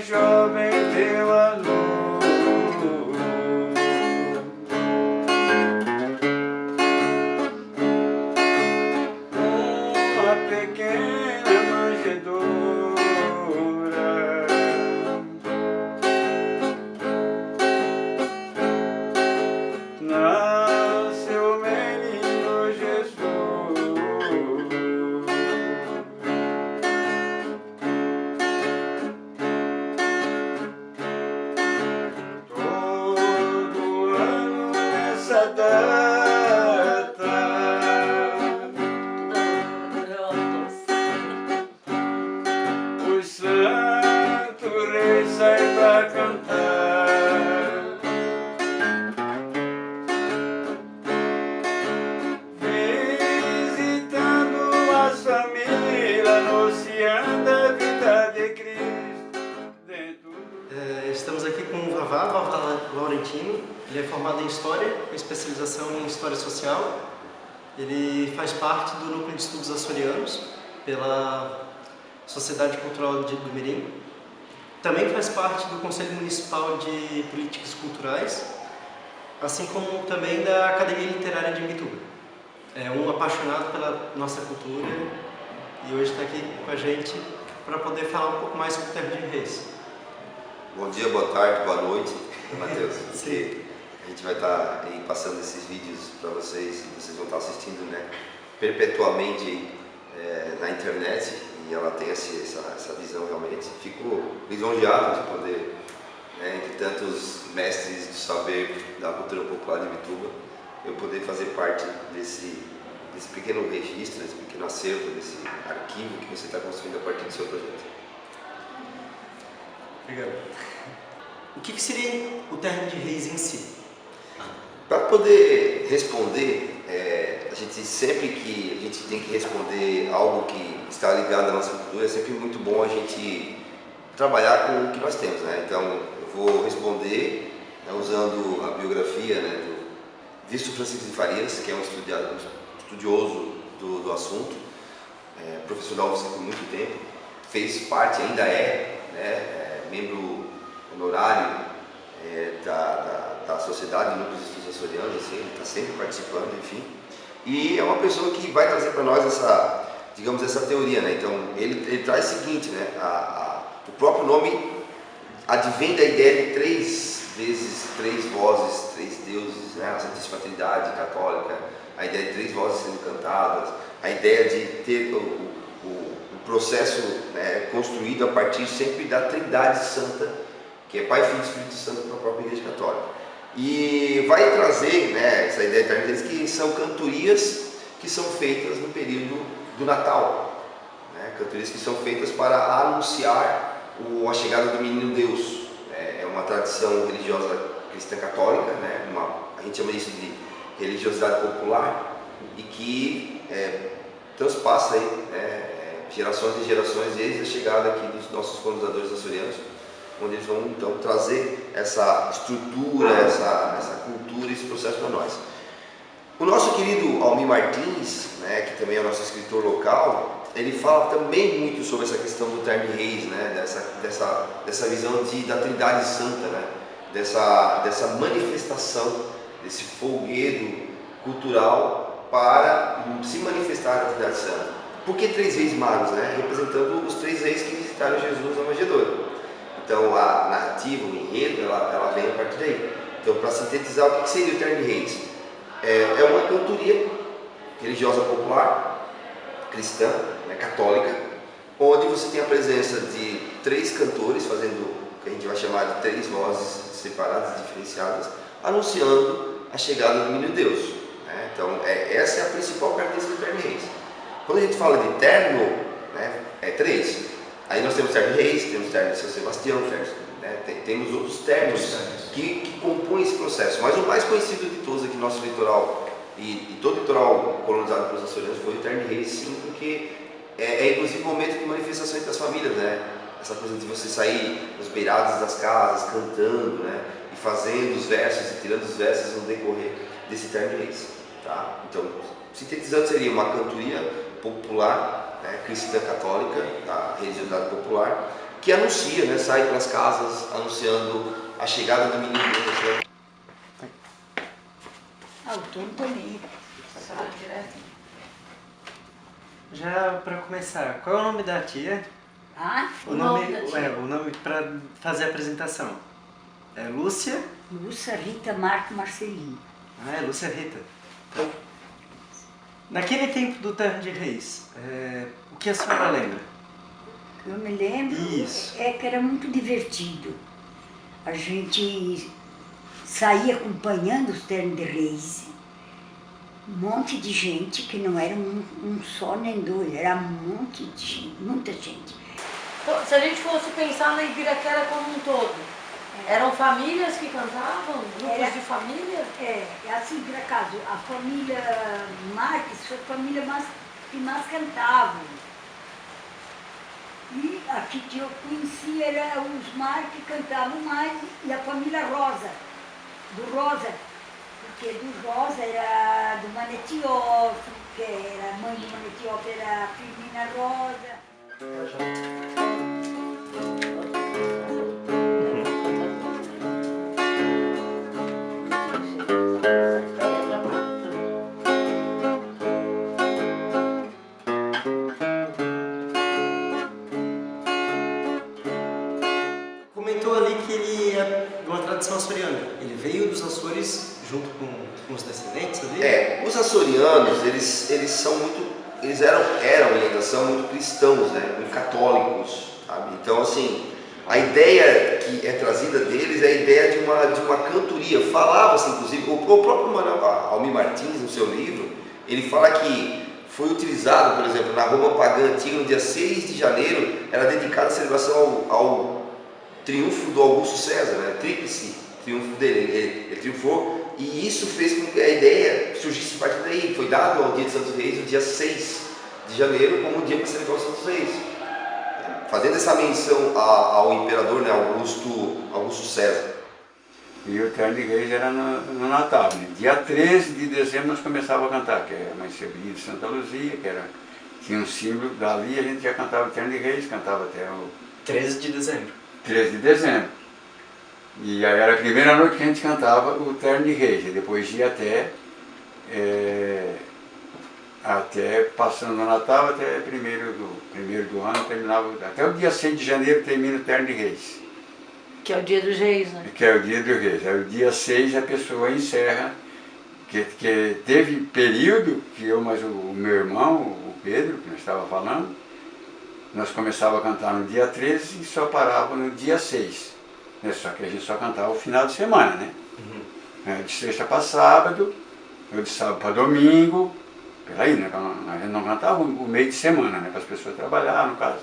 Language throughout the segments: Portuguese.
Jovem deu a luz, uma pequena manjedoura, nasceu o menino Jesus. Essa data o Santo Rei sai pra cantar, visitando as famílias, anunciando a vida de Cristo dentro. Estamos aqui com o Vavá Laurentino. Ele é formado em História, com especialização em História Social. Ele faz parte do Núcleo de Estudos Açorianos, pela Sociedade Cultural do Mirim. Também faz parte do Conselho Municipal de Políticas Culturais, assim como também da Academia Literária de Imbituba. É um apaixonado pela nossa cultura e hoje está aqui com a gente para poder falar um pouco mais sobre o Terno de Reis. Bom dia, boa tarde, boa noite, Matheus. A gente vai estar aí passando esses vídeos para vocês, e vocês vão estar assistindo, né, perpetuamente na internet, e ela tem essa visão realmente. Fico lisonjeado de poder, né, entre tantos mestres do saber da cultura popular de Imbituba, eu poder fazer parte desse pequeno registro, desse pequeno acervo, desse arquivo que você está construindo a partir do seu projeto. Obrigado. O que seria o Terno de Reis em si? Para poder responder, a gente sempre que a gente tem que responder algo que está ligado à nossa cultura, é sempre muito bom a gente trabalhar com o que nós temos, né? Então, eu vou responder, né, usando a biografia, né, do Visto Francisco de Farias, que é um estudioso do assunto, profissional por muito tempo, fez parte, ainda né, membro honorário da Sociedade de Núcleos de Estudos Açorianos, assim, ele está sempre participando, enfim. E é uma pessoa que vai trazer para nós digamos, essa teoria, né? Então, ele traz o seguinte, né? O próprio nome advém da ideia de três vozes, três deuses, né? A Santíssima Trindade Católica, a ideia de três vozes sendo cantadas, a ideia de ter o processo, né, construído a partir sempre da Trindade Santa, que é Pai, Filho e Espírito Santo para a própria Igreja Católica. E vai trazer, né, essa ideia deles, que são cantorias que são feitas no período do Natal, né, cantorias que são feitas para anunciar a chegada do Menino Deus. É uma tradição religiosa cristã católica, né, a gente chama isso de religiosidade popular, e que transpassa aí, gerações e gerações desde a chegada aqui dos nossos colonizadores açorianos, onde eles vão então trazer essa estrutura, essa cultura, esse processo para nós. O nosso querido Almir Martins, né, que também é o nosso escritor local, ele fala também muito sobre essa questão do Terno de Reis, né, dessa visão da Trindade Santa, né, dessa manifestação, desse folguedo cultural para se manifestar a Trindade Santa. Por que três reis magos, né? Representando os três reis que visitaram Jesus na manjedoura. Então a narrativa, o enredo, ela vem a partir daí. Então, para sintetizar, o que seria o Terno de Reis? É uma cantoria religiosa popular, cristã, né, católica, onde você tem a presença de três cantores, fazendo o que a gente vai chamar de três vozes separadas, diferenciadas, anunciando a chegada do Menino Deus, né? Então, essa é a principal característica do Terno de Reis. Quando a gente fala de terno, né, é três. Aí nós temos Terno de Reis, temos Terno de São Sebastião, né, temos outros termos que compõem esse processo. Mas o mais conhecido de todos aqui no nosso litoral, e todo o litoral colonizado pelos açorianos, foi o Terno de Reis, sim, porque é inclusive um momento de manifestação entre as famílias, né? Essa coisa de você sair nos beirados das casas, cantando, né? E fazendo os versos e tirando os versos no decorrer desse Terno de Reis, tá? Então, sintetizando, seria uma cantoria popular, né, cristã católica, da religiosidade popular, que anuncia, né, sai pelas casas anunciando a chegada do menino Deus, né? O tom também. Sabe direto. Já para começar, qual é o nome da tia? O nome da tia. O nome para fazer a apresentação. É Lúcia? Lúcia Rita Marco Marcelino. Ah, é Lúcia Rita. Então, naquele tempo do Terno de Reis, o que a senhora lembra? Eu me lembro que era muito divertido. A gente saía acompanhando os Ternos de Reis. Um monte de gente, que não era um só nem dois, era um monte de gente, muita gente. Então, se a gente fosse pensar na Ibiraquera como um todo, eram famílias que cantavam? Grupos de família? Assim, por acaso, a família Marques foi a família que mais cantavam. E aqui que eu conheci era os Marques que cantavam mais, e a família Rosa, do Rosa, porque do Rosa era do Manetiófilo, que era a mãe do Manetiófilo, era a Firmina Rosa. Comentou ali que ele é de uma tradição açoriana. Ele veio dos Açores junto com os descendentes ali? Os açorianos, eles são muito, eles eram e ainda são muito cristãos, né? Muito católicos, sabe? Então, assim, a ideia que é trazida deles é a ideia de uma cantoria. Falava-se, inclusive, o próprio Manuel Almir Martins, no seu livro, ele fala que foi utilizado, por exemplo, na Roma pagã antiga, no dia 6 de janeiro, era dedicada a celebração ao triunfo do Augusto César, né? Tríplice triunfo dele, ele triunfou, e isso fez com que a ideia surgisse a partir daí. Foi dado ao dia de Santos Reis, o dia 6 de janeiro, como um dia para celebrar os Santos Reis, fazendo essa menção ao imperador, né? Augusto César. E o Terno de Reis era no Natal, né? Dia 13 de dezembro nós começávamos a cantar, que era a Mancebirinha de Santa Luzia, tinha um símbolo, dali a gente já cantava o Terno de Reis, cantava até o 13 de dezembro. E aí era a primeira noite que a gente cantava o Terno de Reis, e depois ia até passando o Natal, até primeiro do ano, terminava, até o dia 6 de janeiro termina o Terno de Reis. Que é o dia dos reis, né? Que é o dia dos reis. Aí o dia 6 a pessoa encerra, que teve período que eu, mas o meu irmão, o Pedro, que nós estávamos falando, nós começávamos a cantar no dia 13 e só parava no dia 6. Né? Só que a gente só cantava o final de semana, né? De sexta para sábado, ou de sábado para domingo, peraí, né? A gente não cantava o meio de semana, né? Para as pessoas trabalhar, no caso.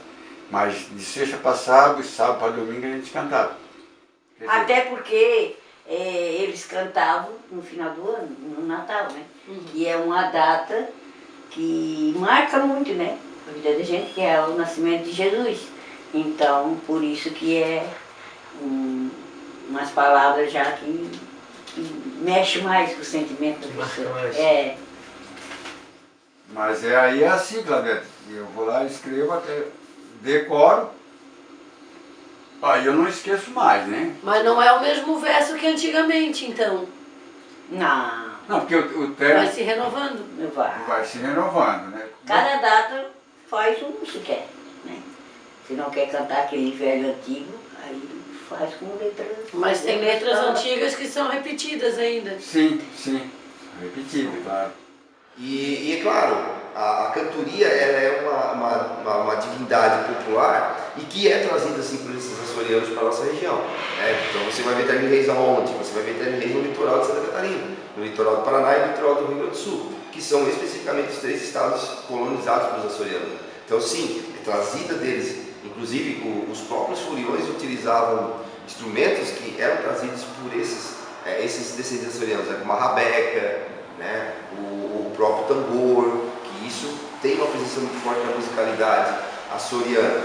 Mas de sexta para sábado e sábado para domingo a gente cantava. Até porque eles cantavam no final do ano, no Natal, né? E é uma data que marca muito, né? A vida da gente, que é o nascimento de Jesus. Então, por isso que é umas palavras já que mexe mais com o sentimento da pessoa. Mas aí é assim, Claudete, eu vou lá, escrevo, até decoro, aí eu não esqueço mais, né? Mas não é o mesmo verso que antigamente, então. Não, porque o terno Vai se renovando. vai se renovando, né? Cada data faz o que quer, né? Se não quer cantar aquele velho antigo, aí faz com letras... Mas tem letras antigas que são repetidas ainda. Sim, repetido, claro. E é claro, a cantoria ela é uma divindade popular e que é trazida assim por esses açorianos para a nossa região. Né? Então você vai ver Terno de Reis aonde? Você vai ver Terno de Reis no litoral de Santa Catarina, no litoral do Paraná e no litoral do Rio Grande do Sul, que são especificamente os 3 estados colonizados pelos açorianos. Então sim, é trazida deles. Inclusive os próprios foliões utilizavam instrumentos que eram trazidos por esses descendentes açorianos, né? Como a rabeca, né? O próprio tambor, que isso tem uma presença muito forte na musicalidade açoriana.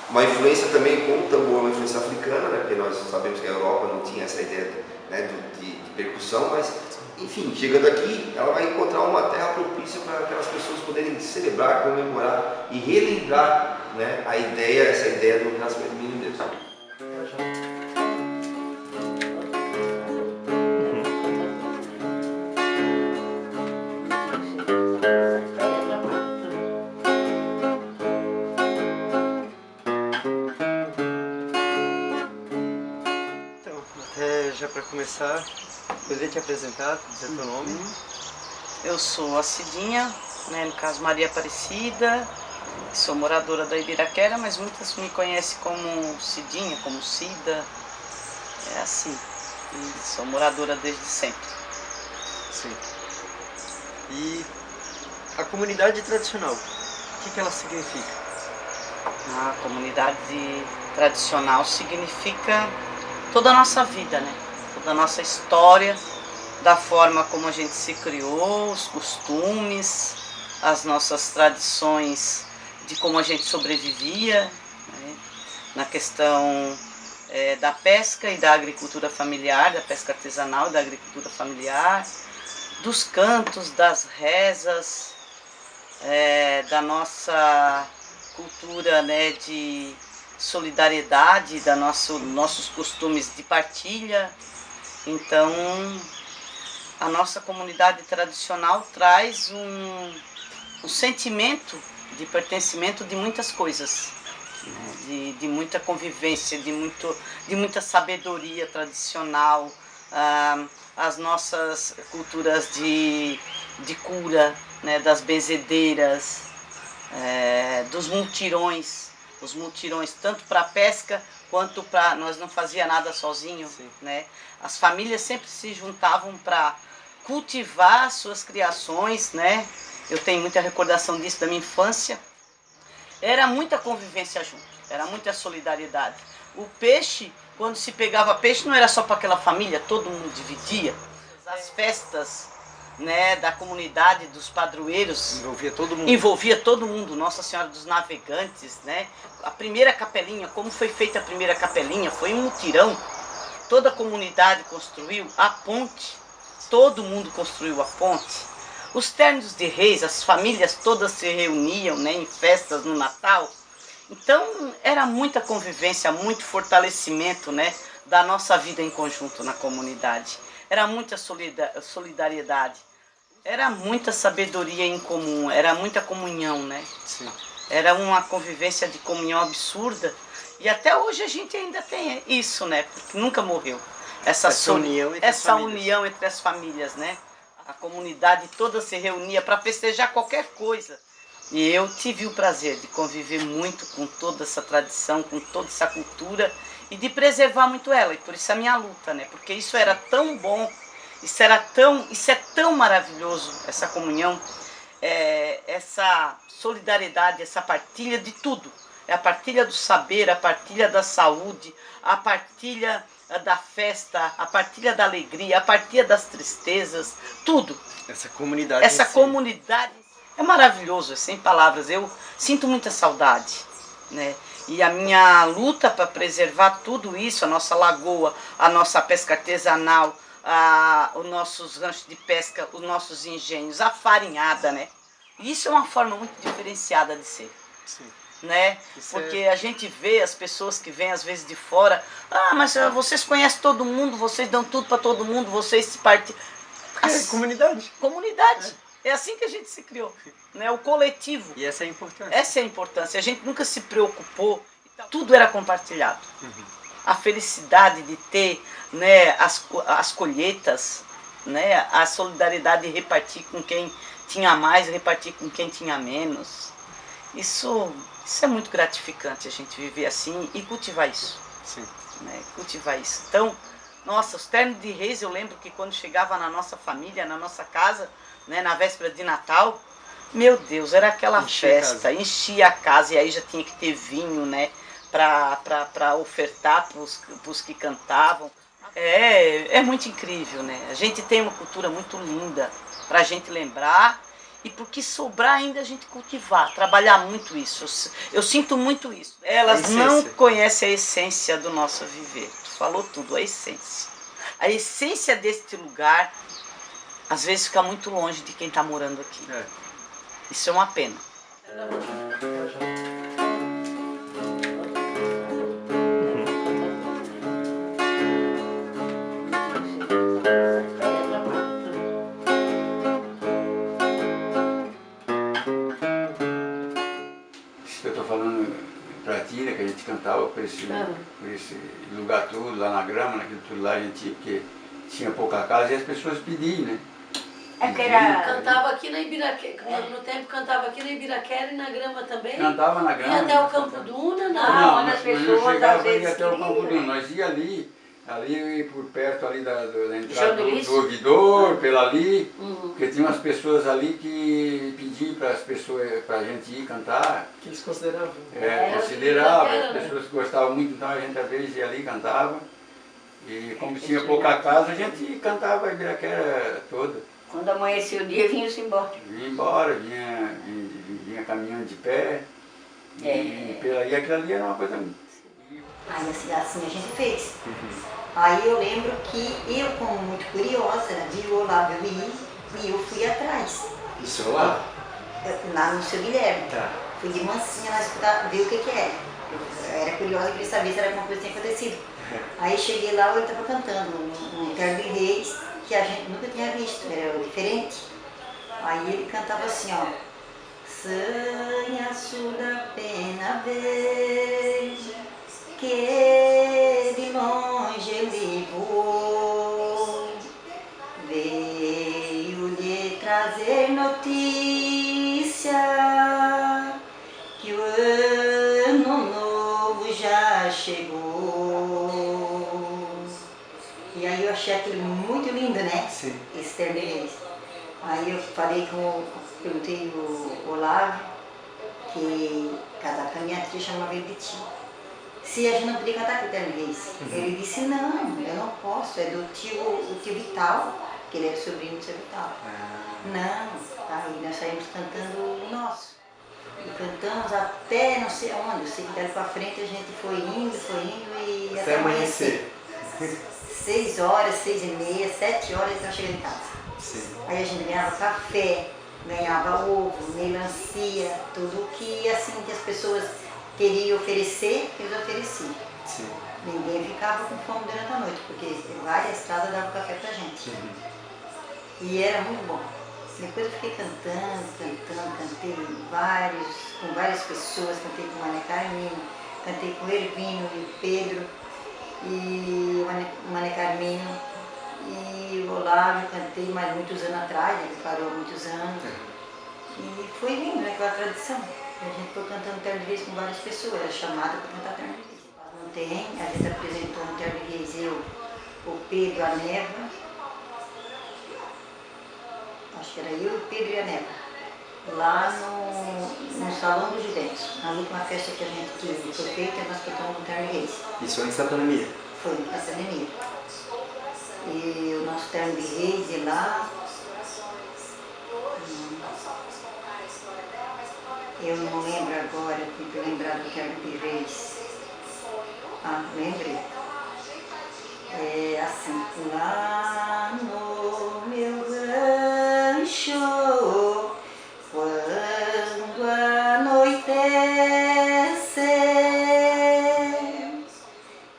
Uma influência também com o tambor, uma influência africana, né? Porque nós sabemos que a Europa não tinha essa ideia, né, de percussão, mas enfim, chegando aqui, ela vai encontrar uma terra propícia para aquelas pessoas poderem celebrar, comemorar e relembrar, né, essa ideia do nascimento do menino Deus. Então, até já para começar, poderia te apresentar, dizer teu nome? Eu sou a Cidinha, né, no caso Maria Aparecida, sou moradora da Ibiraquera, mas muitas me conhecem como Cidinha, como Cida, é assim, e sou moradora desde sempre. Sim. E a comunidade tradicional, o que ela significa? A comunidade tradicional significa toda a nossa vida, né? Toda a nossa história, da forma como a gente se criou, os costumes, as nossas tradições de como a gente sobrevivia, né? Na questão da pesca e da agricultura familiar, da pesca artesanal e da agricultura familiar, dos cantos, das rezas, da nossa cultura, né, de solidariedade, nossos costumes de partilha. Então, a nossa comunidade tradicional traz um sentimento de pertencimento de muitas coisas, né? de muita convivência, de muita sabedoria tradicional, as nossas culturas de cura, né? Das benzedeiras, dos multirões, os multirões tanto para pesca quanto para... Nós não fazia nada sozinho, né? As famílias sempre se juntavam para cultivar suas criações, né? Eu tenho muita recordação disso da minha infância. Era muita convivência junto, era muita solidariedade. O peixe, quando se pegava peixe, não era só para aquela família, todo mundo dividia. As festas, né, da comunidade, dos padroeiros. Envolvia todo mundo. Envolvia todo mundo, Nossa Senhora dos Navegantes, né? A primeira capelinha, como foi feita a primeira capelinha? Foi um mutirão. Toda a comunidade construiu a ponte, todo mundo construiu a ponte. Os ternos de reis, as famílias todas se reuniam, né, em festas no Natal. Então era muita convivência, muito fortalecimento, né, da nossa vida em conjunto na comunidade. Era muita solidariedade, era muita sabedoria em comum, era muita comunhão, né? Sim. Era uma convivência de comunhão absurda. E até hoje a gente ainda tem isso, né? Porque nunca morreu. Essa união entre as famílias, né? A comunidade toda se reunia para festejar qualquer coisa. E eu tive o prazer de conviver muito com toda essa tradição, com toda essa cultura e de preservar muito ela. E por isso a minha luta, né? Porque isso era tão bom, isso é tão maravilhoso, essa comunhão, essa solidariedade, essa partilha de tudo. É a partilha do saber, a partilha da saúde, a partilha da festa, a partilha da alegria, a partilha das tristezas, tudo. Essa comunidade. Essa comunidade é maravilhoso, é sem palavras. Eu sinto muita saudade, né? E a minha luta para preservar tudo isso, a nossa lagoa, a nossa pesca artesanal, os nossos ranchos de pesca, os nossos engenhos, a farinhada, né? E isso é uma forma muito diferenciada de ser. Sim. Né? Porque a gente vê as pessoas que vêm às vezes de fora, mas vocês conhecem todo mundo, vocês dão tudo para todo mundo, vocês se partem. Comunidade. Comunidade. É assim que a gente se criou, né? O coletivo. E essa é a importância. Essa é a importância. A gente nunca se preocupou, tudo era compartilhado. Uhum. A felicidade de ter, né, as colheitas, né, a solidariedade de repartir com quem tinha mais, repartir com quem tinha menos. Isso é muito gratificante, a gente viver assim e cultivar isso. Sim. Né? Cultivar isso. Então, nossa, os ternos de reis, eu lembro que quando chegava na nossa família, na nossa casa, né, na véspera de Natal, meu Deus, era aquela festa, enchia a casa, e aí já tinha que ter vinho, né? para ofertar para os que cantavam. É muito incrível, né? A gente tem uma cultura muito linda para a gente lembrar e porque sobrar ainda a gente cultivar, trabalhar muito isso. Eu sinto muito isso. Elas não conhecem a essência do nosso viver. Falou tudo, a essência. A essência deste lugar, às vezes, fica muito longe de quem está morando aqui. Isso é uma pena. Isso que eu estou falando pra ti, né, que a gente cantava por esse lugar todo, lá na grama, naquilo tudo lá, a gente ia, porque tinha pouca casa e as pessoas pediam, né? É que era... Cantava aqui na Ibiraquera, no tempo cantava aqui na Ibiraquera e na grama também. Cantava na grama. E até o Campo Duna, Não, Não, as nós não pessoas chegava às vezes até o Campo queriam. Duna, nós ia ali por perto ali da entrada João Luís? do ouvidor, pela ali, porque tinha umas pessoas ali que pediam para as pessoas, para a gente ir cantar. Que eles consideravam. Considerava, Ibiraquera, as né? pessoas gostavam muito, então a gente às vezes ia ali e cantava. E como tinha pouca casa, a gente cantava a Ibiraquera toda. Quando amanhecia o dia, vinha-se embora. Vinha embora, vinha caminhando de pé. E aquilo ali era uma coisa muito... Aí assim a gente fez. Aí eu lembro que eu, como muito curiosa, vi o Olavo ir e eu fui atrás. Do seu lado? Lá no seu Guilherme. Tá. Fui de mansinha lá escutar, ver o que era. Eu era curiosa, queria saber se era alguma coisa que tinha acontecido. Aí cheguei lá, ele estava cantando um Terno de Reis, que a gente nunca tinha visto, era diferente. Aí ele cantava assim, ó. Sanha da pena ver que de longe ele voou, veio lhe trazer notícia que o ano novo já chegou. E aí eu achei aquilo muito lindo, né? Sim. Esse termo de Reis. Aí eu perguntei o Olavo, que casava com a minha tia, chamava ele de tio, se a gente não podia cantar com o Terno de Reis. Ele disse, não, eu não posso, é do tio Vital, que ele era sobrinho do seu Vital. Não, aí nós saímos cantando o nosso. E cantamos até não sei onde, eu sei que dali pra frente a gente foi indo e até amanhecer. 6 horas, 6h30, 7 horas, então chegando em casa. Sim. Aí a gente ganhava café, ganhava ovo, melancia, tudo que assim que as pessoas queriam oferecer, eles ofereciam. Sim. Ninguém ficava com fome durante a noite, porque várias casas davam café pra gente. E era muito bom. Depois eu fiquei cantando, cantei com várias pessoas, cantei com o Mané Carminho, cantei com o Ervino e o Pedro, e o Mané Carminho, e o Olavo, cantei mais muitos anos atrás, ele parou há muitos anos. E foi lindo, né, aquela tradição. A gente foi cantando Terno de Reis com várias pessoas, era chamada para cantar Terno de Reis. Não tem, a gente apresentou um Terno de Reis, eu, o Pedro, a Neva, acho que era eu, o Pedro e a Neva, lá no Salão dos Juventus, na última festa que a gente foi feita, nós cantamos com Terno de Reis. Isso antes da pandemia? Foi, na pandemia. E o nosso Terno de Reis, e lá, eu não lembro agora, tenho que lembrar do Terno de Reis. Ah, lembrei. É assim, lá no meu rancho, quando anoitece,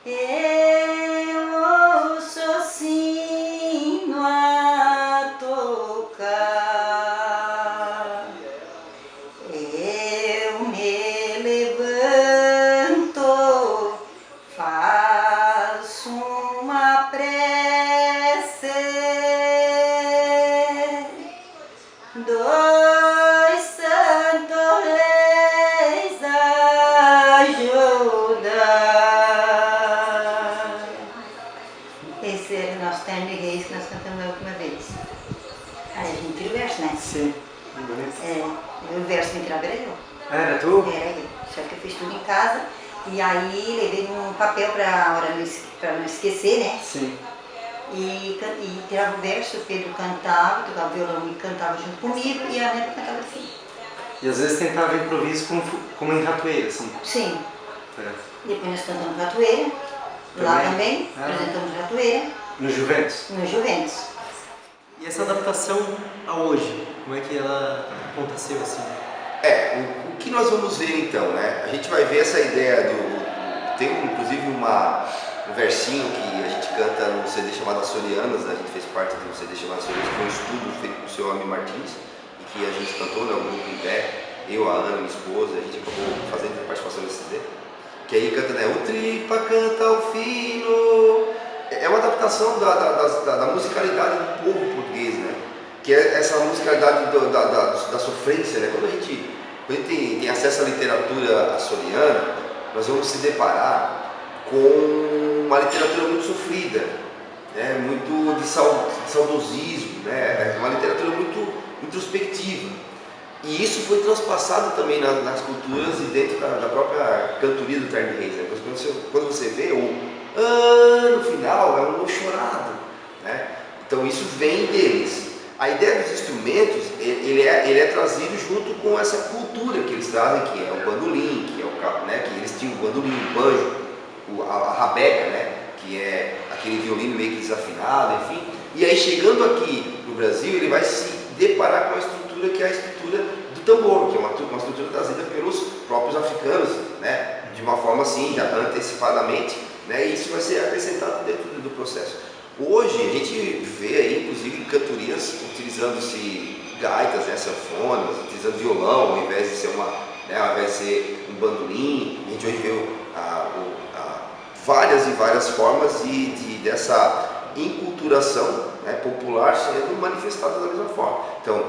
eu ouço sino a tocar, eu me levanto, faço uma prece, dois santos reis ajudar. Esse era o nosso Terno de Reis que nós cantamos a última vez. Aí a gente tira o verso, né? Sim. Muito bonito. O verso que entrava era eu. Era tu? Era eu. Só que eu fiz tudo em casa E aí levei um papel para não esquecer, né? Sim. E tirava o verso, o Pedro cantava, tocava violão e cantava junto comigo, e a Neta cantava assim. E às vezes tentava improviso como em ratoeira, assim. Sim. É. Depois nós cantamos ratoeira, lá também, apresentamos ratoeira. No Juventus? No Juventus. E essa adaptação a hoje, como é que ela aconteceu assim? O que nós vamos ver então, né? A gente vai ver essa ideia tem inclusive um versinho que a gente canta no CD chamado Açorianas, né? A gente fez parte de um CD chamado Açorianas, que foi um estudo feito pelo seu Ami Martins, e que a gente cantou, né? O grupo em pé, eu, a Ana, minha esposa, a gente acabou fazendo a participação nesse CD. Que aí canta, né? O tripa canta o fino. É uma adaptação da musicalidade do povo português, né? Que é essa musicalidade da sofrência, né? Quando a gente tem acesso à literatura açoriana, nós vamos se deparar com uma literatura muito sofrida, né? Muito de saudosismo, né? Uma literatura muito introspectiva. E isso foi transpassado também nas culturas e dentro da própria cantoria do Terno de Reis, né? Quando você vê no final é um chorado, né? Então isso vem deles. A ideia dos instrumentos, ele é trazido junto com essa cultura que eles trazem, que é o bandolim, né? Que eles tinham o bandolim, o banjo, a rabeca, né? Que é aquele violino meio que desafinado, enfim. E aí chegando aqui no Brasil, ele vai se deparar com a estrutura que é a estrutura do tambor, que é uma estrutura trazida pelos próprios africanos, né? De uma forma assim, já antecipadamente, né? E isso vai ser acrescentado dentro do processo. Hoje a gente vê aí, inclusive, cantorias utilizando-se gaitas, né, sanfonas, utilizando violão, ao invés de ser ao invés de ser um bandolim. A gente hoje vê várias e várias formas dessa enculturação, né, popular sendo manifestada da mesma forma. Então,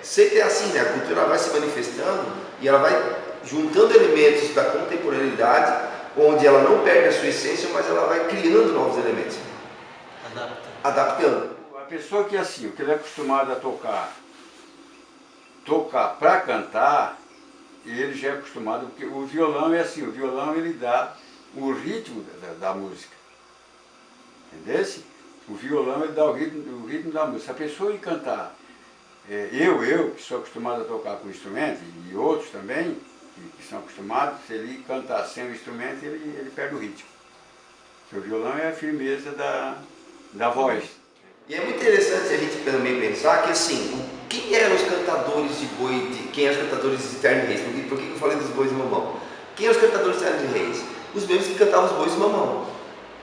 sempre é assim, né, a cultura vai se manifestando e ela vai juntando elementos da contemporaneidade, onde ela não perde a sua essência, mas ela vai criando novos elementos. Adaptando. A pessoa que assim, o que ele é acostumado a tocar para cantar, ele já é acostumado, porque o violão é assim, o violão ele dá o ritmo da música. Entendeu? O violão ele dá o ritmo da música. Se a pessoa ir cantar, eu que sou acostumado a tocar com instrumento, e outros também, que são acostumados, se ele cantar sem o instrumento, ele perde o ritmo. Porque o violão é a firmeza da voz. E é muito interessante a gente também pensar que assim, quem eram os cantadores de boi, quem eram os cantadores de Terno de Reis? Por que eu falei dos bois de mamão? Quem eram os cantadores de Terno de Reis? Os mesmos que cantavam os bois de mamão.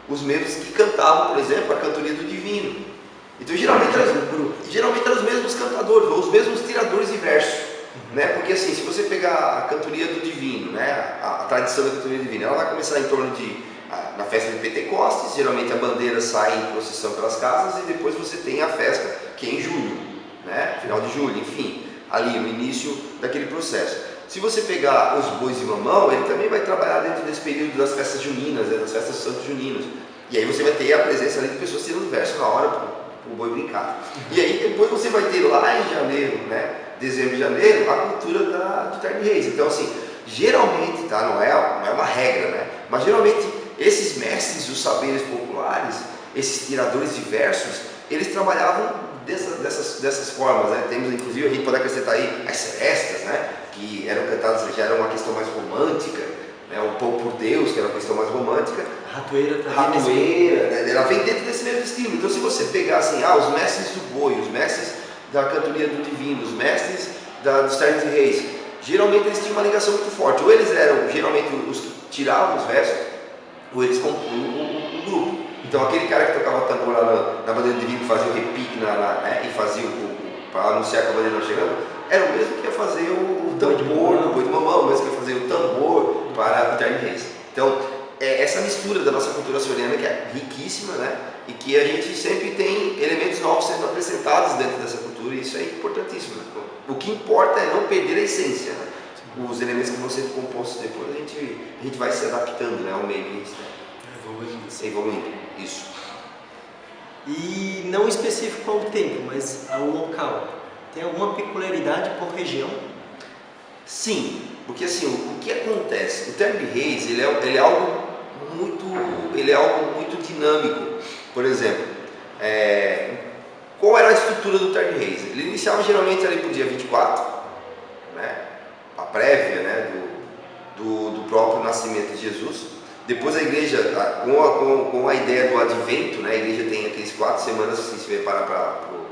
Os mesmos que cantavam, por exemplo, a cantoria do divino. Então geralmente eram os mesmos cantadores, ou os mesmos tiradores de verso. Né? Porque assim, se você pegar a cantoria do divino, né? a tradição da cantoria do divino, ela vai começar em torno na festa de Pentecostes, geralmente a bandeira sai em procissão pelas casas e depois você tem a festa que é em julho, né? Final de julho, enfim, ali no início daquele processo. Se você pegar os bois de mamão, ele também vai trabalhar dentro desse período das festas juninas, né? Das festas santos juninos. E aí você vai ter a presença ali de pessoas tirando verso na hora para o boi brincar. E aí depois você vai ter lá em janeiro, né? Dezembro e janeiro, a cultura do Terno de Reis. Então assim, geralmente, tá? Não é uma regra, né? Mas geralmente esses mestres dos saberes populares, esses tiradores de versos, eles trabalhavam dessas formas, né? Temos inclusive, a gente pode acrescentar aí as serestas, né? Que eram cantadas, já era uma questão mais romântica, né? O Pão por Deus, que era uma questão mais romântica. Ratoeira, né? Ela vem dentro desse mesmo estilo. Então se você pegar assim, os mestres do boi, os mestres da cantoria do divino, os mestres dos Ternos de Reis, geralmente eles tinham uma ligação muito forte. Ou eles eram geralmente os que tiravam os versos, ou eles compunham um grupo. Então aquele cara que tocava tambor lá na bandeira divina, que fazia o repique e fazia para anunciar que a bandeira não chegando, era o mesmo que ia fazer o tambor do boi de mamão, o mesmo que ia fazer o tambor para o Terno de Reis. Então essa mistura da nossa cultura açoriana, que é riquíssima, né? E que a gente sempre tem elementos novos sendo acrescentados dentro dessa cultura, e isso é importantíssimo, né? O que importa é não perder a essência, né? Os elementos que vão ser compostos depois, a gente vai se adaptando, né, ao meio que a gente está evoluindo. Isso. E não específico ao tempo, mas ao local. Tem alguma peculiaridade por região? Sim. Porque assim, o que acontece? O Terno de Reis, ele é algo muito dinâmico. Por exemplo, qual era a estrutura do Terno de Reis? Ele iniciava geralmente ali para o dia 24, né? A prévia, né? do próprio nascimento de Jesus. Depois a igreja, com a ideia do advento, né? A igreja tem aqueles 4 semanas que se prepara para o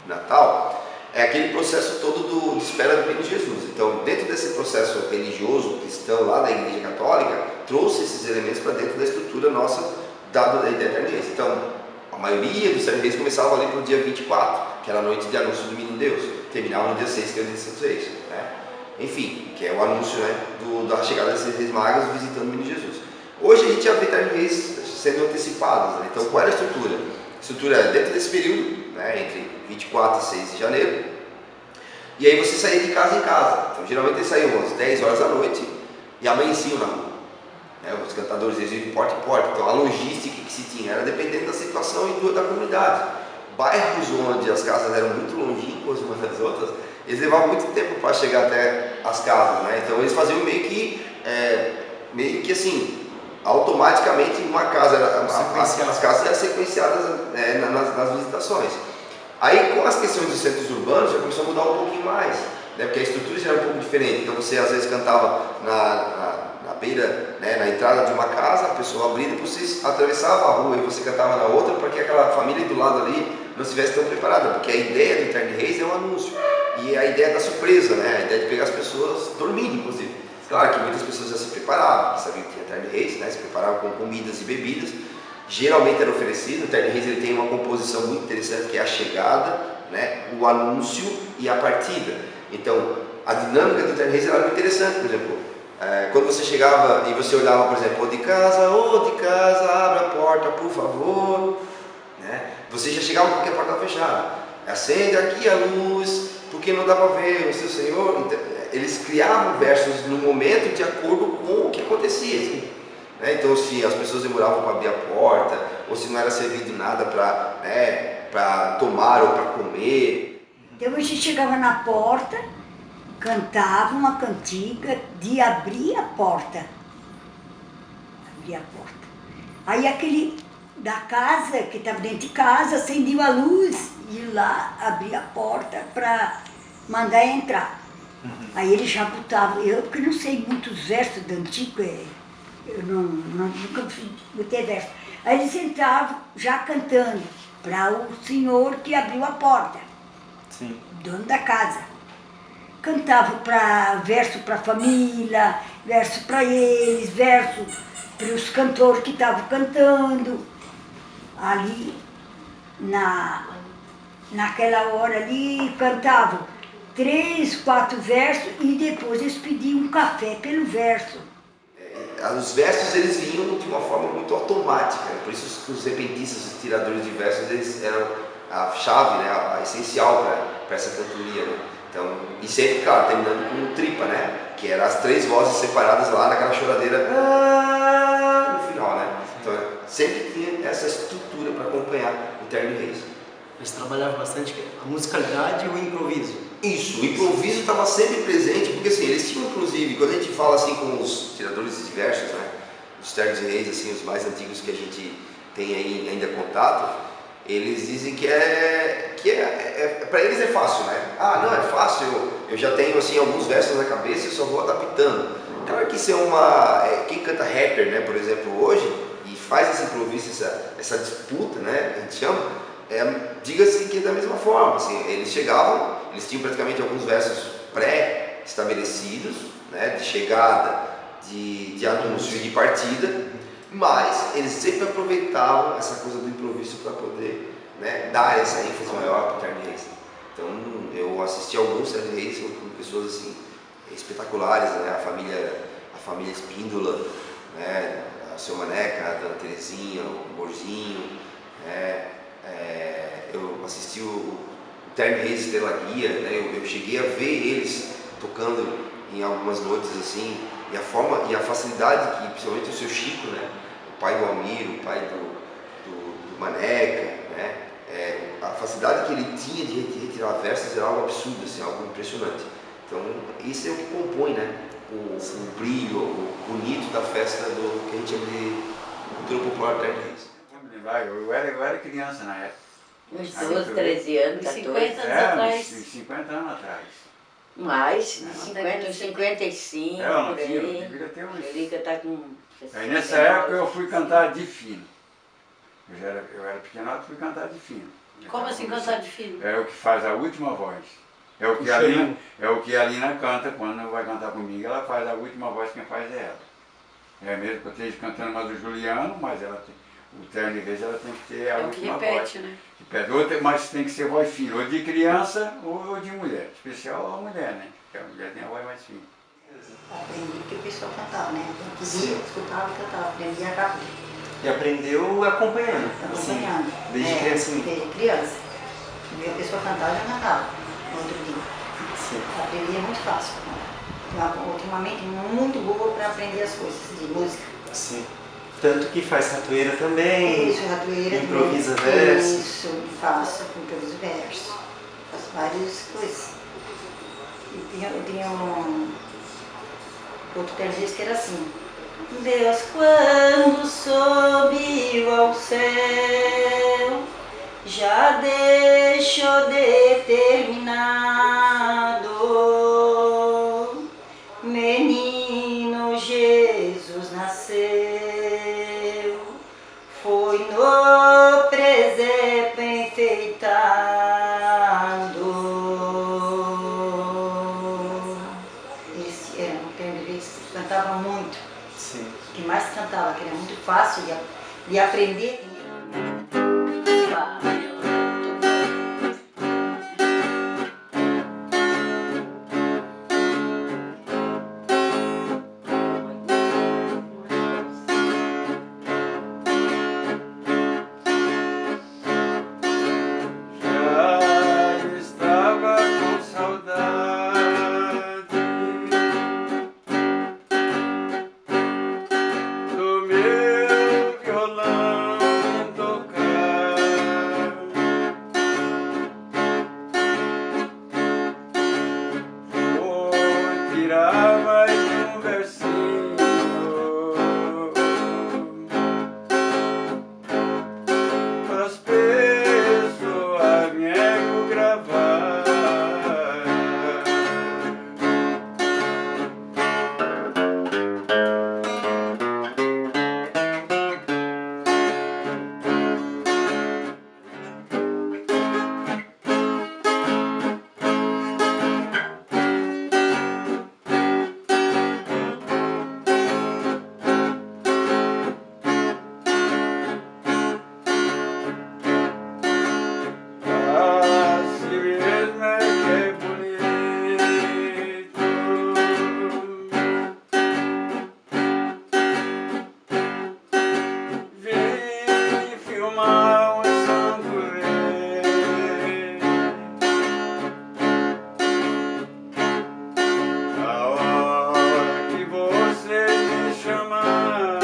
Natal, é aquele processo todo de espera do menino Jesus. Então, dentro desse processo religioso, cristão, lá da igreja católica, trouxe esses elementos para dentro da estrutura nossa, da ideia da igreja. Então, a maioria dos Terno de Reis começava ali para o dia 24, que era a noite de anúncio do menino Deus, terminava no dia 6, que é o dia de Santos Reis, né? Enfim, que é o anúncio, né, da chegada desses reis magos visitando o menino Jesus. Hoje a gente já vê Terno de Reis sendo antecipados, né? Então qual era a estrutura? A estrutura era dentro desse período, né, entre 24 e 6 de janeiro, e aí você saía de casa em casa. Então geralmente eles saíam às 10 horas da noite e amanheciam na rua, né? Os cantadores eles iam de porta em porta. Então a logística que se tinha era dependendo da situação e da comunidade. Bairros onde as casas eram muito longínquas umas das outras, eles levavam muito tempo para chegar até as casas, né? Então eles faziam meio que assim, automaticamente uma casa, as casas eram sequenciadas nas visitações. Aí com as questões dos centros urbanos já começou a mudar um pouquinho mais, né? Porque a estrutura já era um pouco diferente. Então você às vezes cantava na beira, né, na entrada de uma casa, a pessoa abria, depois você atravessava a rua e você cantava na outra, para que aquela família do lado ali não estivesse tão preparada, porque a ideia do Terno de Reis é um anúncio, e a ideia da surpresa, né? A ideia de pegar as pessoas dormindo, inclusive. Claro que muitas pessoas já se preparavam, sabiam que tinha Terno de Reis, né? Se preparavam com comidas e bebidas, geralmente era oferecido. O Terno de Reis ele tem uma composição muito interessante, que é a chegada, né, o anúncio e a partida. Então, a dinâmica do Terno de Reis era muito interessante. Por exemplo, quando você chegava e você olhava, por exemplo, ô de casa, abre a porta, por favor, né? Você já chegava com a porta fechada. Acende aqui a luz, porque não dá para ver o seu Senhor. Então, eles criavam versos no momento de acordo com o que acontecia, assim, né? Então, se as pessoas demoravam para abrir a porta, ou se não era servido nada para tomar ou para comer. Então a gente chegava na porta, cantava uma cantiga de abrir a porta. Abrir a porta. Aí aquele da casa, que estava dentro de casa, acendia a luz e lá abria a porta para mandar entrar. Aí ele já botava, eu porque não sei muitos versos do antigo, eu nunca botei verso. Aí eles entravam já cantando para o senhor que abriu a porta. Sim. Dono da casa. Cantava verso para a família, verso para eles, verso para os cantores que estavam cantando. Ali, naquela hora ali, cantavam 3, 4 versos e depois eles pediam um café pelo verso. Os versos eles vinham de uma forma muito automática, né? Por isso que os repentistas, os tiradores de versos, eles eram a chave, né? A essencial para essa cantoria, né? Então, e sempre, claro, terminando com tripa, né? Que eram as 3 vozes separadas lá naquela choradeira no final, né? Então, sempre tinha essa estrutura para acompanhar o Terno de Reis. Eles trabalhavam bastante a musicalidade e o improviso. Isso, o improviso estava sempre presente, porque assim, eles tinham inclusive, quando a gente fala assim com os tiradores de versos, né? Os Ternos de Reis, assim, os mais antigos que a gente tem aí ainda contato, eles dizem que para eles é fácil, né? Ah, não, é fácil, eu já tenho assim alguns versos na cabeça e só vou adaptando. Claro que isso quem canta rapper, né, por exemplo, hoje, e faz esse improviso, essa disputa, né, a gente chama, diga-se que da mesma forma, assim, eles chegavam, eles tinham praticamente alguns versos pré-estabelecidos, né, de chegada, de anúncio e de partida, mas eles sempre aproveitavam essa coisa do improviso para poder, né, dar essa ênfase maior para o Terno de Reis. Então eu assisti a alguns Terno de Reis com pessoas assim espetaculares, né, a família Espíndola, né, a seu Maneca, a Dona Terezinha, o Borzinho, né, eu assisti o Terno de Reis Estrela Guia, né, eu cheguei a ver eles tocando em algumas noites assim, e a forma e a facilidade que, principalmente o seu Chico, né, o pai do Almir, o pai do Maneca, né, a facilidade que ele tinha de retirar versos era algo absurdo, assim, algo impressionante. Então, isso é o que compõe, né, o brilho, o bonito da festa do que a gente chama de cultura popular Terra de Reis. Eu era criança na época. Uns 12, 13 anos, 14. 50 anos atrás. Uns 50 anos atrás. Mais, 50, 55, Eu não por tinha, aí. devia ter uns. Elica está com... Aí nessa época eu fui cantar de fino. Eu era pequenote e fui cantar de fino. Como assim cantar de fino? É o que faz a última voz. É o que a Lina canta, quando vai cantar comigo, ela faz a última voz, quem faz é ela. É mesmo que eu esteja cantando mais o Juliano, mas ela tem, o Terno de Reis ela tem que ter a É o que última repete, voz. né? Repete. Outra, mas tem que ser voz fina, ou de criança ou de mulher. Especial a mulher, né? Porque a mulher tem a voz mais fina. Aprendi que o pessoal cantava, né? Eu Sim. escutava e cantava, aprendi a cantar. E aprendeu acompanhando. Acompanhando. Desde criancinha. Desde criança. E a pessoa cantava, eu já cantava no outro dia. Sim. Aprendi é muito fácil. Ultimamente, muito boa para aprender as coisas de música. Sim. Tanto que faz ratoeira também. Isso, ratoeira. Improvisa também. versos. Isso, faço, improviso versos. Faço várias coisas. E eu tinha outro terço que era assim. Deus, quando subiu ao céu, já deixou determinado, menino Jesus nasceu, foi no presépio enfeitado. Esse era um termo que cantava muito. Sim. O que mais cantava, que era muito fácil de aprender. Já estava com saudade do meu violão tocar. Vou tirar mais um versinho para as pessoas me gravar. Assim mesmo é que é bonito. Vim filmar um sangue. A hora que você me chamar,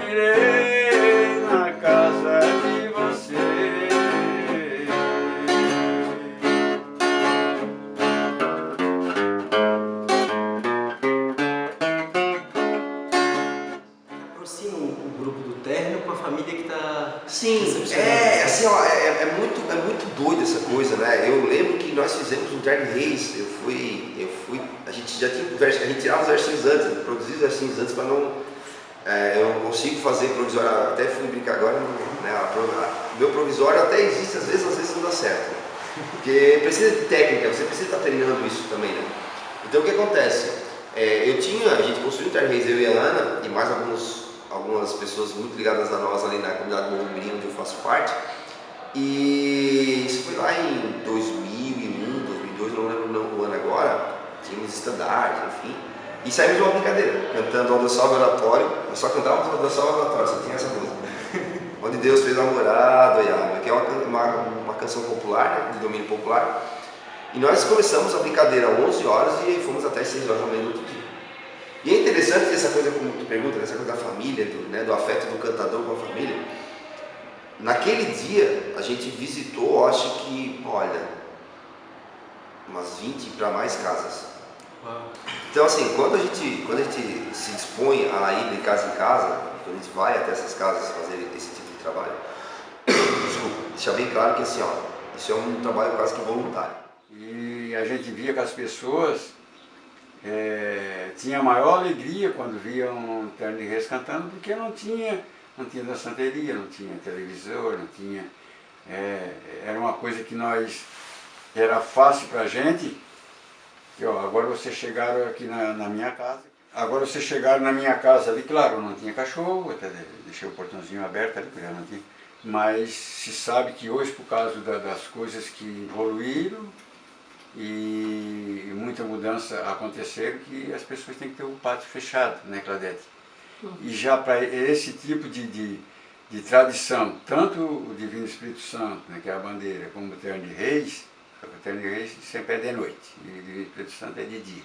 irei na casa de você. Aproxima o grupo do Terno com a família que está Sim, assim, ó, é muito doido essa coisa, né? Eu lembro que nós fizemos um Terno de Reis, a gente já tinha, a gente tirava os versinhos antes, produzia os versinhos antes para não, eu não consigo fazer provisório, até fui brincar agora, né? Meu provisório até existe, às vezes não dá certo, né? Porque precisa de técnica, você precisa estar treinando isso também, né? Então o que acontece? A gente construiu o Terno de Reis, eu e a Ana, e mais algumas pessoas muito ligadas a nós ali na comunidade do Novo Mirim, onde eu faço parte. E isso foi lá em 2001, 2002, não lembro o ano agora. Tínhamos estandarte, enfim. E saímos de uma brincadeira, cantando Onde Salve Oratório. Nós só cantávamos Onde Salve Oratório, só tinha essa música. Onde Deus fez a morada, que é uma canção popular, né, de domínio popular. E nós começamos a brincadeira às 11 horas e fomos até 6 horas da manhã do outro dia. E é interessante essa coisa, como tu pergunta, essa coisa da família, do afeto do cantador com a família. Naquele dia, a gente visitou, acho que, olha, umas 20 para mais casas. Uau. Então assim, quando a gente se dispõe a ir de casa em casa, quando a gente vai até essas casas fazer esse tipo de trabalho, desculpa, deixar bem claro que assim, ó, isso é um trabalho quase que voluntário. E a gente via que as pessoas tinham a maior alegria quando viam um Terno de Reis cantando, porque não tinha dançanteria, não tinha televisor, não tinha... era uma coisa que era fácil para a gente, que ó, agora vocês chegaram aqui na minha casa, agora vocês chegaram na minha casa ali, claro, não tinha cachorro, até deixei o portãozinho aberto ali, porque já não tinha, mas se sabe que hoje, por causa das coisas que evoluíram, e muita mudança aconteceu, que as pessoas têm que ter o pátio fechado, né, Claudete? E já para esse tipo de tradição, tanto o Divino Espírito Santo, né, que é a bandeira, como o Terno de Reis, o Terno de Reis sempre é de noite, e o Divino Espírito Santo é de dia,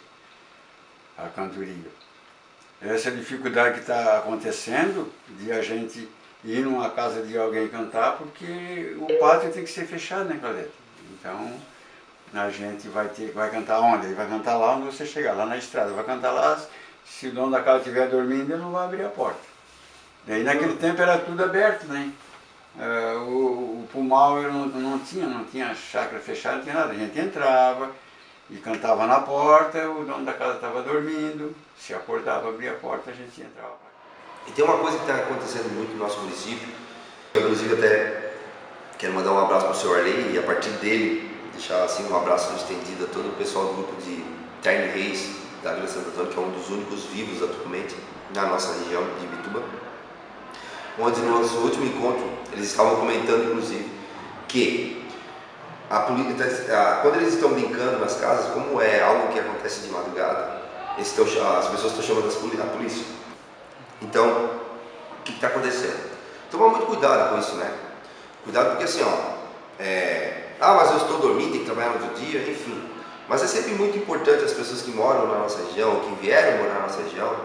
a cantoria. Essa dificuldade que está acontecendo, de a gente ir numa casa de alguém cantar, porque o pátio tem que ser fechado, né, Claudete? Então, a gente vai cantar onde? Ele vai cantar lá onde você chegar, lá na estrada. Vai cantar lá, se o dono da casa estiver dormindo, ele não vai abrir a porta. Daí naquele tempo era tudo aberto, né? O Pumal não tinha chácara fechada, não tinha nada. A gente entrava e cantava na porta, o dono da casa estava dormindo, se acordava, abria a porta, a gente entrava. E tem uma coisa que está acontecendo muito no nosso município, eu inclusive até quero mandar um abraço para o senhor Arley e a partir dele deixar assim um abraço estendido a todo o pessoal do grupo de Terno de Reis da Vila Santo Antônio, que é um dos únicos vivos atualmente na nossa região de Ibituba, onde no nosso último encontro eles estavam comentando inclusive que quando eles estão brincando nas casas, como é algo que acontece de madrugada, as pessoas estão chamando a polícia. Então, o que está acontecendo? Tomar muito cuidado com isso, né? Cuidado porque assim, ó, mas eu estou dormindo, tenho que trabalhar no outro dia, enfim. Mas é sempre muito importante as pessoas que moram na nossa região, que vieram morar na nossa região,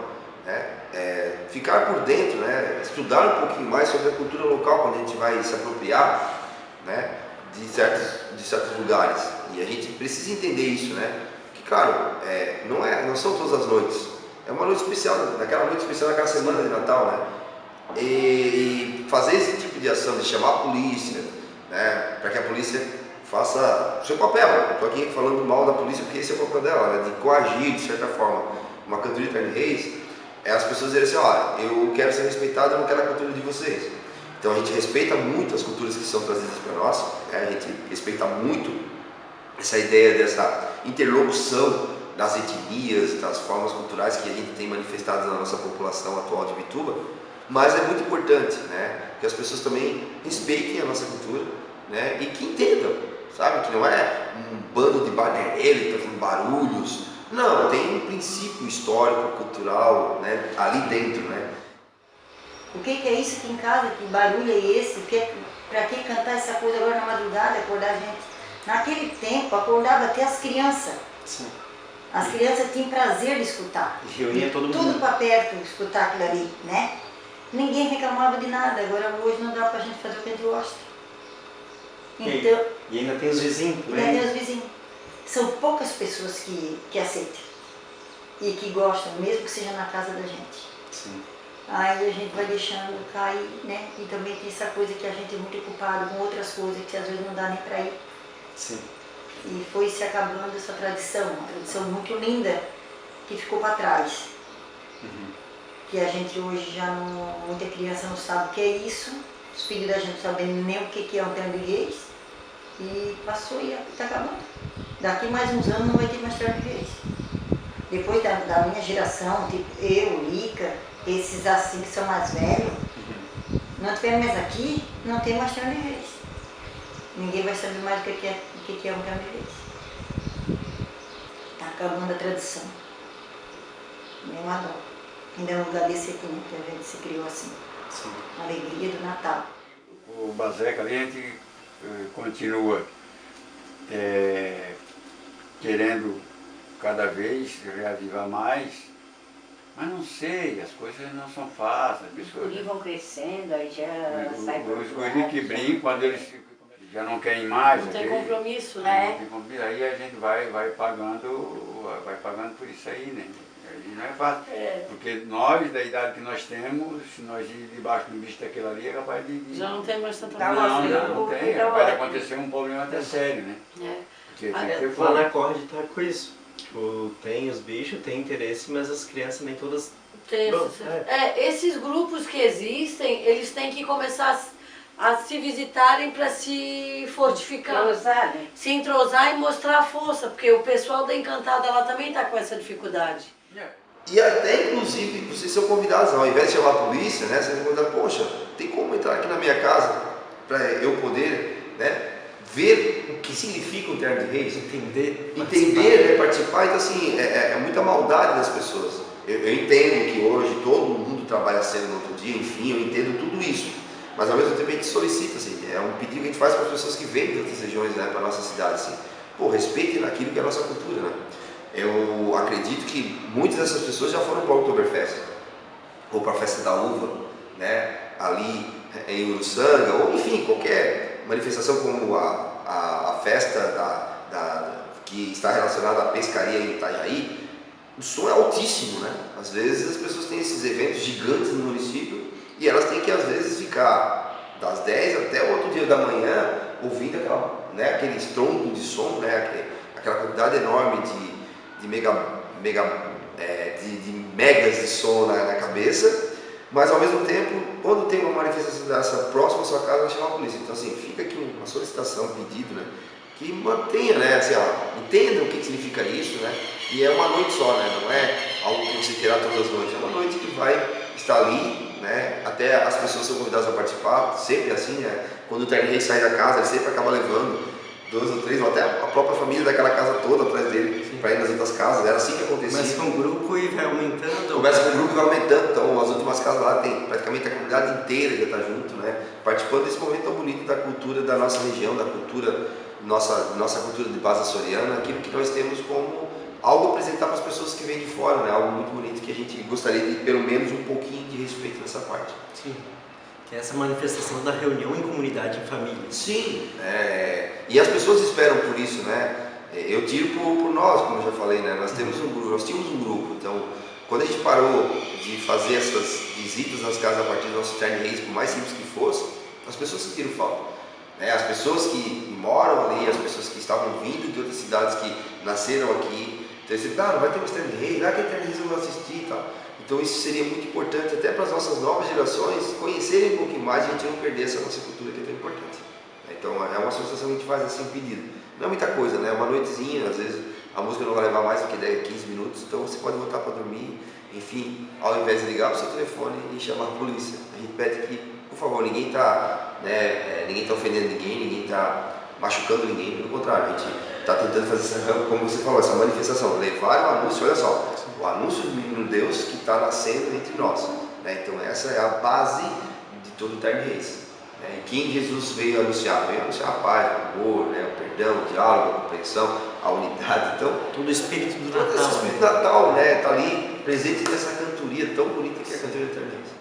né, ficar por dentro, né, estudar um pouquinho mais sobre a cultura local quando a gente vai se apropriar, né, de certos lugares. E a gente precisa entender isso, né? Que claro, não são todas as noites. É uma noite especial, naquela noite especial daquela semana de Natal, né? E fazer esse tipo de ação, de chamar a polícia, né, para que a polícia faça o seu papel. Eu estou aqui falando mal da polícia porque esse é o papel dela, né, de coagir, de certa forma. Uma cantoria de Terno de Reis as pessoas dizem assim, olha, eu quero ser respeitado, eu não quero a cultura de vocês. Então a gente respeita muito as culturas que são trazidas para nós, né? A gente respeita muito essa ideia dessa interlocução das etnias, das formas culturais que a gente tem manifestadas na nossa população atual de Ibituba, mas é muito importante, né, que as pessoas também respeitem a nossa cultura, né, e que entendam, sabe, que não é um bando de bandeira fazendo barulhos, não, tem um princípio histórico, cultural, né, ali dentro, né. O que é isso aqui em casa? Que barulho é esse? Para que cantar essa coisa agora na madrugada, acordar a gente? Naquele tempo, acordava até as crianças. Sim. As crianças tinham prazer de escutar. Reunia todo mundo. Tudo para perto, escutar aquilo ali, né? Ninguém reclamava de nada. Agora, hoje, não dá para a gente fazer o que a gente gosta. Então, E ainda tem os vizinhos, ainda tem os vizinhos. São poucas pessoas que aceitam. E que gostam, mesmo que seja na casa da gente. Sim. Aí a gente vai deixando cair, né? E também tem essa coisa que a gente é muito ocupado com outras coisas que às vezes não dá nem para ir. Sim. E foi se acabando essa tradição, uma tradição muito linda que ficou para trás. Que a gente hoje já não, muita criança não sabe o que é isso, os filhos da gente não sabem nem o que é um Terno de Reis. E passou e está acabando. Daqui mais uns anos não vai ter mais Terno de Reis. Depois da minha geração, tipo eu, Lica, esses assim que são mais velhos, não tiver mais aqui, não tem mais Terno de Reis. Ninguém vai saber mais o que é um Terno de Reis. Está acabando a tradição. Mesmo a dó. Ainda é um lugar desse aqui, né, que a gente se criou assim. Sim. A alegria do Natal. O Baseca ali a gente continua querendo cada vez reavivar mais, mas não sei, as coisas não são fáceis. Os guris vão crescendo, aí já sai por Os guris que brincam, quando eles já não querem mais. Não tem aquele- compromisso, né? não tem compromisso. Aí a gente vai pagando por isso aí, né? Aí não é fácil. Porque nós, da idade que nós temos, se nós ir debaixo do bicho daquele ali, é capaz de... Já não tem mais tanta Tá força. Não tem. Vai acontecer um problema até sério, né? É. Porque tem que ter Lá fogo. na Acorde tá com isso. Tipo, tem os bichos, tem interesse, mas as crianças nem todas... Tem Bom, esses grupos que existem, eles têm que começar a se visitarem para se fortificar, Entrosar, né? se entrosar e mostrar a força, porque o pessoal da Encantada lá também está com essa dificuldade. E até, inclusive, vocês são convidados, ao invés de chamar a polícia, né, vocês vão convidar, poxa, tem como entrar aqui na minha casa para eu poder, né, ver o que significa o terno de reis? Entender, Entender, né, participar. Então, assim, é muita maldade das pessoas. Eu entendo que hoje todo mundo trabalha cedo no outro dia, enfim, eu entendo tudo isso. Mas ao mesmo tempo a gente solicita, assim, é um pedido que a gente faz para as pessoas que vêm de outras regiões, né, para a nossa cidade, assim, pô, respeitem naquilo que é a nossa cultura, né. Eu acredito que muitas dessas pessoas já foram para o Oktoberfest, ou para a Festa da Uva, né, ali em Uruçanga, ou enfim, qualquer manifestação como a festa que está relacionada à pescaria em Itajaí. O som é altíssimo, né? Às vezes as pessoas têm esses eventos gigantes no município e elas têm que às vezes ficar das 10 até o outro dia da manhã ouvindo aquele estrondo de som, né? Aquela quantidade enorme de megas de som na cabeça, mas ao mesmo tempo, quando tem uma manifestação dessa próxima à sua casa, vai chamar a polícia. Então assim, fica aqui uma solicitação, um pedido, né? Que mantenha, né, assim, entenda o que significa isso, né, e é uma noite só, né, não é algo que você terá todas as noites, é uma noite que vai estar ali, né, até as pessoas são convidadas a participar, sempre assim, né, quando o terno rei sai da casa, ele sempre acaba levando 2 ou 3, ou até a própria família daquela casa toda atrás dele, para ir nas outras casas, era assim que acontecia. Começa com um grupo e vai aumentando. Começa com um grupo e vai aumentando, então as últimas casas lá tem praticamente a comunidade inteira já está junto, né, participando desse momento tão bonito da cultura da nossa região, da cultura nossa cultura de base açoriana, aquilo que nós temos como algo a apresentar para as pessoas que vêm de fora, né? Algo muito bonito que a gente gostaria de pelo menos um pouquinho de respeito nessa parte. Sim, que é essa manifestação da reunião em comunidade, em família. Sim, e as pessoas esperam por isso, né? Eu tiro por nós, como eu já falei, né? Nós tínhamos um grupo, então quando a gente parou de fazer essas visitas nas casas a partir do nosso terno reis, por mais simples que fosse, as pessoas sentiram falta. As pessoas que moram ali, as pessoas que estavam vindo de outras cidades que nasceram aqui, então eles disseram, vai ter um terno de reis, lá que terno de reis eu vou assistir e tal. Então isso seria muito importante até para as nossas novas gerações conhecerem um pouquinho mais e a gente não perder essa nossa cultura que é tão importante. Então é uma associação que a gente faz assim, um pedido. Não é muita coisa, né? Uma noitezinha, às vezes a música não vai levar mais do que 10, 15 minutos, então você pode voltar para dormir, enfim, ao invés de ligar para o seu telefone e chamar a polícia. A gente pede que, por favor, ninguém está ofendendo ninguém está machucando ninguém, pelo contrário, a gente está tentando fazer essa, como você falou, essa manifestação, levar o anúncio, olha só, o anúncio do menino Deus que está nascendo entre nós, né? Então essa é a base de todo o terno de reis, né? E quem Jesus veio anunciar? Veio anunciar a paz, o amor, né? O perdão, o diálogo, a compreensão, a unidade. Então Todo o espírito do todo esse Natal. espírito do Natal, né? Está ali presente nessa cantoria tão bonita que é a cantoria do terno de reis.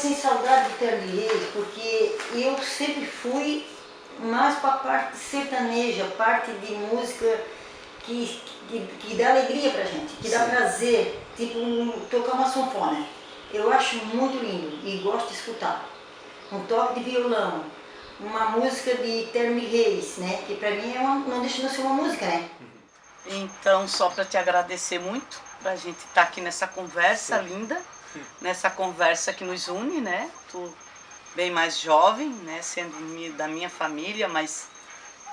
assim saudade de Terno Reis, porque eu sempre fui mais para a parte sertaneja, parte de música que dá alegria pra gente, que dá prazer, tipo tocar uma sanfona. Eu acho muito lindo e gosto de escutar. Um toque de violão, uma música de Terno Reis, né? Que pra mim não deixa de ser uma música, né? Então, só para te agradecer muito, pra gente estar aqui nessa conversa linda, nessa conversa que nos une, né? Tu bem mais jovem, né? Sendo da minha família, mas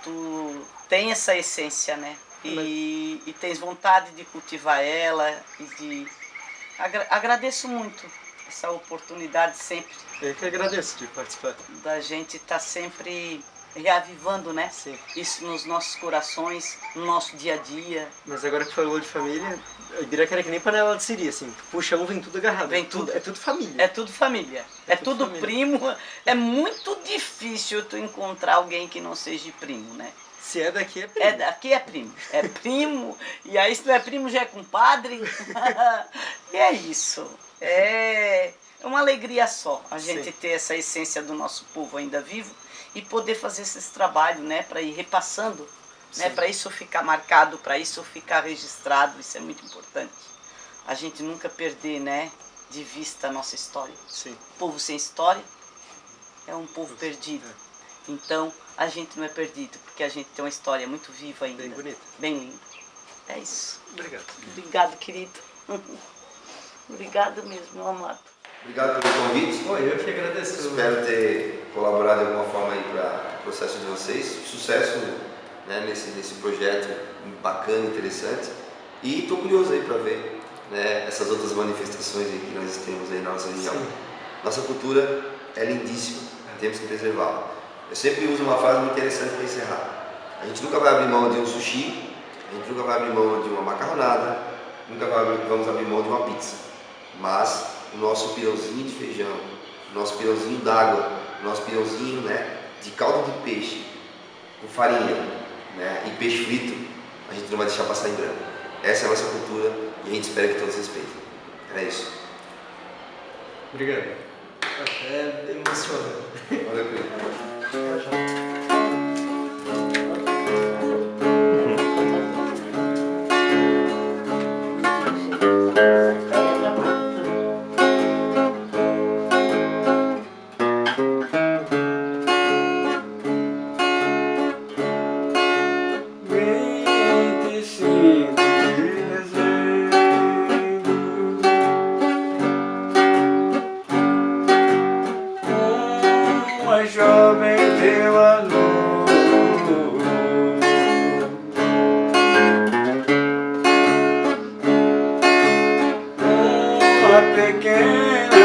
tu tem essa essência, né? E tens vontade de cultivar ela e de... Agradeço muito essa oportunidade sempre. Eu que agradeço de participar. Da gente estar sempre reavivando, né? Sim. Isso nos nossos corações, no nosso dia a dia. Mas agora que falou de família, eu diria que era que nem panela de siri, assim. Puxa, vem tudo agarrado. Vem tudo. É tudo família. É tudo família. É tudo família. primo. É muito difícil tu encontrar alguém que não seja primo, né? Se é daqui, é primo. É daqui é primo. É primo. E aí se não é primo já é compadre. E é isso. É uma alegria só a gente ter essa essência do nosso povo ainda vivo e poder fazer esses trabalhos, né? Para ir repassando, né? Para isso ficar marcado, para isso ficar registrado. Isso é muito importante. A gente nunca perder, né? De vista a nossa história. Sim. Povo sem história é um povo perdido. Então, a gente não é perdido, porque a gente tem uma história muito viva ainda. Bem bonita. Bem linda. É isso. Obrigado. Obrigado, querido. Obrigado mesmo, meu amado. Obrigado pelo convite. Eu que agradeço. Espero ter colaborado de alguma forma aí para o processo de vocês. Sucesso, né, nesse projeto bacana, interessante. E estou curioso aí para ver, né, essas outras manifestações aí que nós temos aí na nossa região. Sim. Nossa cultura é lindíssima, temos que preservá-la. Eu sempre uso uma frase muito interessante para encerrar. A gente nunca vai abrir mão de um sushi, a gente nunca vai abrir mão de uma macarronada, nunca vamos abrir mão de uma pizza. Mas o nosso pirãozinho de feijão, o nosso pirãozinho d'água, o nosso pirãozinho, né, de caldo de peixe, com farinha, né, e peixe frito, a gente não vai deixar passar em branco. Essa é a nossa cultura e a gente espera que todos respeitem. Era isso. Obrigado. É emocionante. Valeu, Pedro. Jovem deu a luz, uma pequena